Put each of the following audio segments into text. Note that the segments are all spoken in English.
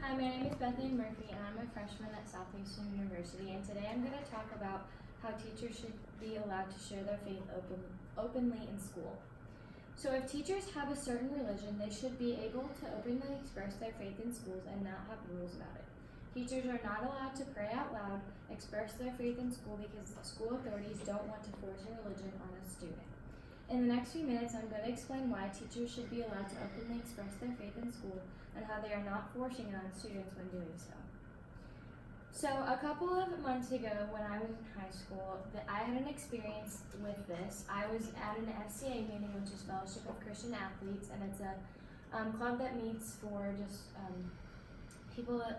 Hi, my name is Bethany Murphy, and I'm a freshman at Southeastern University, and today I'm going to talk about how teachers should be allowed to share their faith openly in school. So if teachers have a certain religion, they should be able to openly express their faith in schools and not have rules about it. Teachers are not allowed to pray out loud, express their faith in school because school authorities don't want to force a religion on a student. In the next few minutes, I'm going to explain why teachers should be allowed to openly express their faith in school and how they are not forcing it on students when doing so. So a couple of months ago when I was in high school, I had an experience with this. I was at an FCA meeting, which is Fellowship of Christian Athletes, and it's a club that meets for just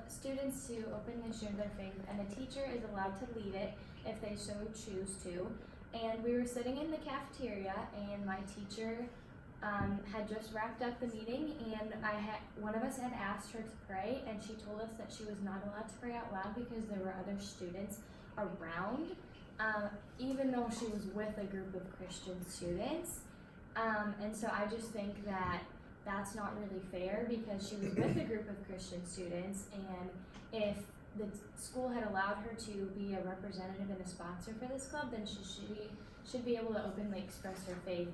students to openly share their faith, and a teacher is allowed to lead it if they so choose to. And we were sitting in the cafeteria, and my teacher had just wrapped up the meeting, and one of us had asked her to pray, and she told us that she was not allowed to pray out loud because there were other students around, even though she was with a group of Christian students. And so I just think that that's not really fair because she was with a group of Christian students, and if the school had allowed her to be a representative and a sponsor for this club, then she should be able to openly express her faith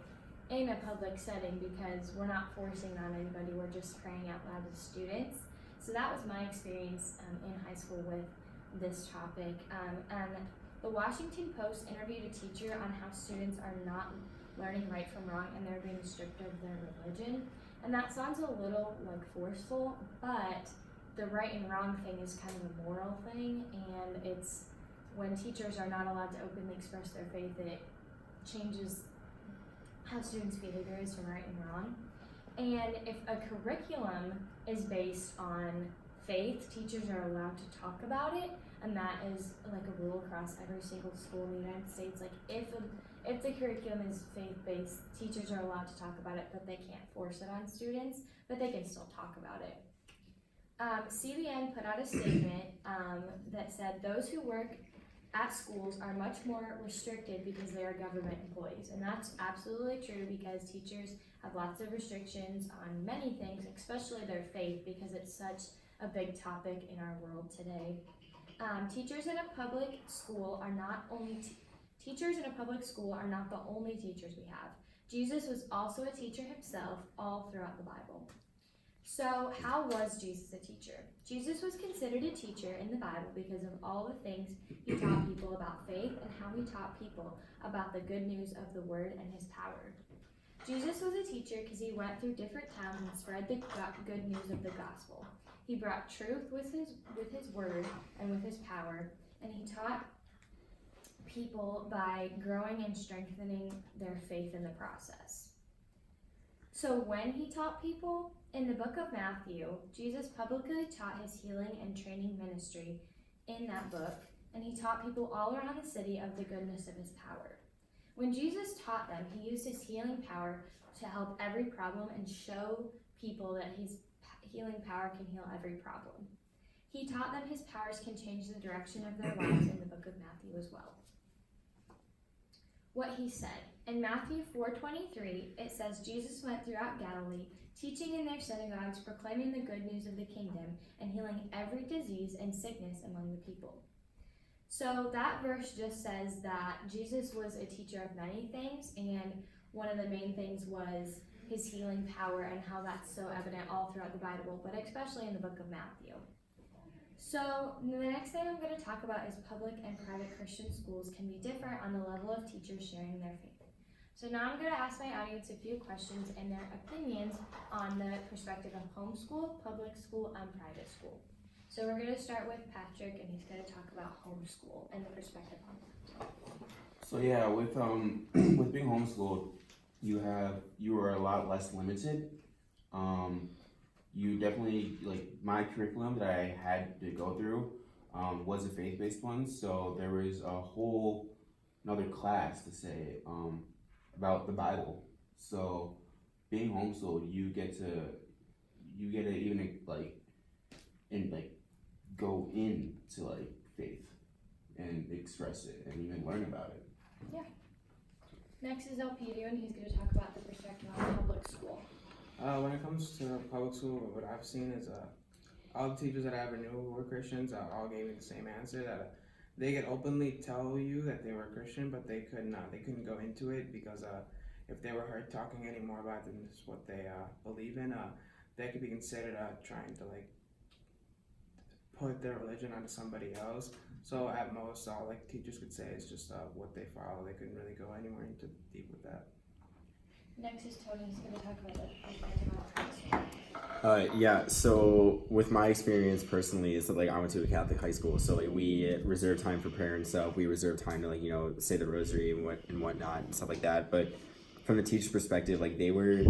in a public setting because we're not forcing on anybody, we're just praying out loud as students. So that was my experience in high school with this topic. And the Washington Post interviewed a teacher on how students are not learning right from wrong and they're being stripped of their religion. And that sounds a little like forceful, but the right and wrong thing is kind of a moral thing, and it's when teachers are not allowed to openly express their faith, it changes how students' behavior is from right and wrong. And if a curriculum is based on faith, teachers are allowed to talk about it, and that is like a rule across every single school in the United States. Like if the curriculum is faith-based, teachers are allowed to talk about it, but they can't force it on students, but they can still talk about it. CBN put out a statement that said those who work at schools are much more restricted because they are government employees. And that's absolutely true because teachers have lots of restrictions on many things, especially their faith, because it's such a big topic in our world today. Teachers in a public school are not the only teachers we have. Jesus was also a teacher himself all throughout the Bible. So how was Jesus a teacher? Jesus was considered a teacher in the Bible because of all the things he taught people about faith and how he taught people about the good news of the word and his power. Jesus was a teacher because he went through different towns and spread the good news of the gospel. He brought truth with his word and with his power, and he taught people by growing and strengthening their faith in the process. So when he taught people, in the book of Matthew, Jesus publicly taught his healing and training ministry in that book, and he taught people all around the city of the goodness of his power. When Jesus taught them, he used his healing power to help every problem and show people that his healing power can heal every problem. He taught them his powers can change the direction of their lives in the book of Matthew as well. What he said. In Matthew 4:23, it says, Jesus went throughout Galilee, teaching in their synagogues, proclaiming the good news of the kingdom, and healing every disease and sickness among the people. So that verse just says that Jesus was a teacher of many things, and one of the main things was his healing power and how that's so evident all throughout the Bible, but especially in the book of Matthew. So the next thing I'm going to talk about is public and private Christian schools can be different on the level of teachers sharing their faith. So now I'm going to ask my audience a few questions and their opinions on the perspective of homeschool, public school, and private school. So we're going to start with Patrick, and he's going to talk about homeschool and the perspective on that. So yeah, with with being homeschooled, you are a lot less limited. You definitely, like, my curriculum that I had to go through was a faith-based one, so there was a whole another class to say about the Bible. So being homeschooled, you get to even go into like faith and express it and even learn about it. Yeah. Next is Elpidio, and he's going to talk about the perspective on public school. When it comes to public school, what I've seen is all the teachers that I ever knew who were Christians all gave me the same answer, that they could openly tell you that they were Christian, but they couldn't go into it because if they were heard talking any more about than just what they believe in, they could be considered trying to like put their religion onto somebody else. So at most, all like teachers could say is just what they follow. They couldn't really go anywhere into deep with that. Next is Tony. He's going to talk about the Yeah, so with my experience personally is that like I went to a Catholic high school, so like we reserve time for prayer and stuff. We reserve time to like, you know, say the rosary and whatnot and stuff like that. But from the teacher's perspective, like they were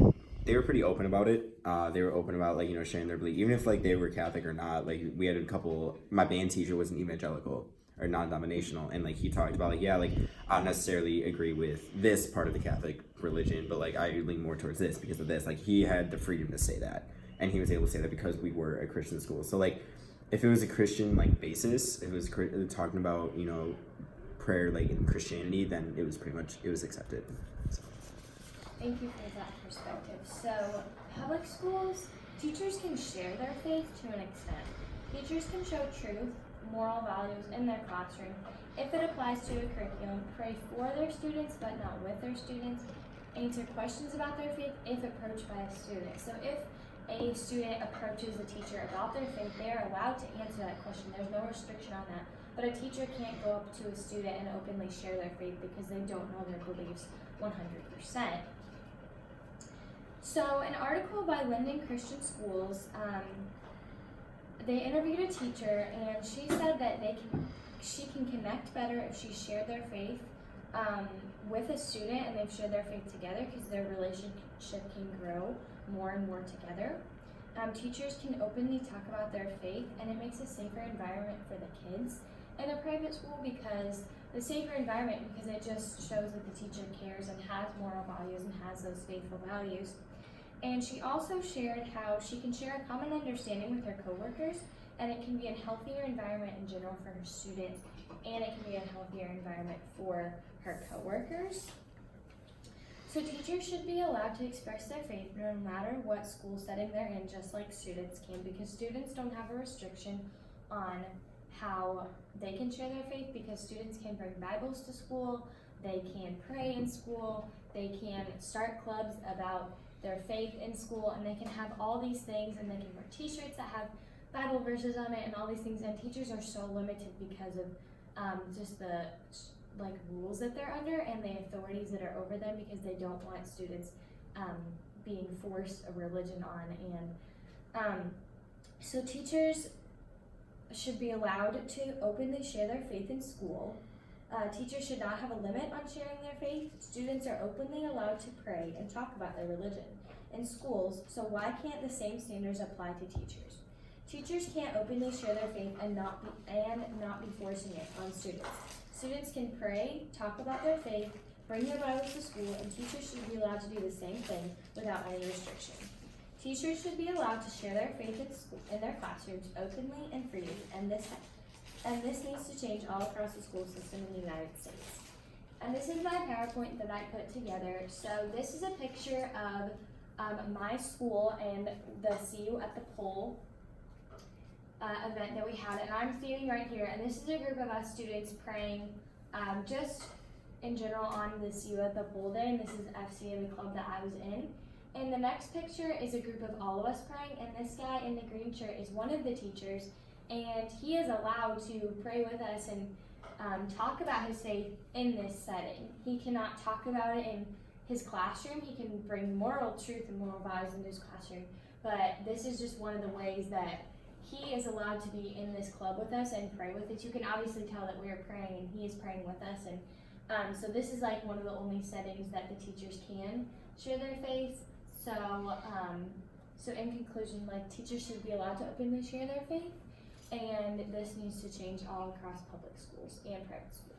pretty open about it. They were open about like, you know, sharing their belief, even if like they were Catholic or not. Like we had a couple. My band teacher was an evangelical or non-denominational, and like he talked about like, yeah, like I don't necessarily agree with this part of the Catholic religion, but like I lean more towards this because of this. Like he had the freedom to say that, and he was able to say that because we were a Christian school. So like if it was a Christian like basis, if it was talking about, you know, prayer like in Christianity, then it was accepted. So. Thank you for that perspective. So, public schools, teachers can share their faith to an extent. Teachers can show truth, moral values in their classroom. If it applies to a curriculum, pray for their students but not with their students. Answer questions about their faith if approached by a student. So if a student approaches a teacher about their faith, they are allowed to answer that question. There's no restriction on that. But a teacher can't go up to a student and openly share their faith because they don't know their beliefs 100%. So, an article by Linden Christian Schools, they interviewed a teacher, and she said that she can connect better if she shared their faith with a student, and they've shared their faith together because their relationship can grow more and more together. Teachers can openly talk about their faith, and it makes a safer environment for the kids in a private school because the safer environment because it just shows that the teacher cares and has moral values and has those faithful values. And she also shared how she can share a common understanding with her coworkers, and it can be a healthier environment in general for her students, and it can be a healthier environment for her coworkers. So teachers should be allowed to express their faith no matter what school setting they're in, just like students can, because students don't have a restriction on how they can share their faith because students can bring Bibles to school, they can pray in school, they can start clubs about their faith in school, and they can have all these things, and they can wear t-shirts that have Bible verses on it and all these things, and teachers are so limited because of just the like rules that they're under and the authorities that are over them because they don't want students being forced a religion on. And so teachers should be allowed to openly share their faith in school. Teachers should not have a limit on sharing their faith. Students are openly allowed to pray and talk about their religion in schools, so why can't the same standards apply to teachers? Teachers can't openly share their faith and not be forcing it on students. Students can pray, talk about their faith, bring their Bibles to school, and teachers should be allowed to do the same thing without any restriction. Teachers should be allowed to share their faith in their classrooms openly and freely, and this needs to change all across the school system in the United States. And this is my PowerPoint that I put together. So this is a picture of my school and the See You at the Pole event that we had. And I'm standing right here, and this is a group of us students praying just in general on the See You at the Pole day, and this is FCA, the club that I was in. And the next picture is a group of all of us praying, and this guy in the green shirt is one of the teachers, and he is allowed to pray with us and talk about his faith in this setting. He cannot talk about it in his classroom. He can bring moral truth and moral values into his classroom, but this is just one of the ways that he is allowed to be in this club with us and pray with us. You can obviously tell that we are praying and he is praying with us, and so this is like one of the only settings that the teachers can share their faith. So in conclusion, like, teachers should be allowed to openly share their faith, and this needs to change all across public schools and private schools.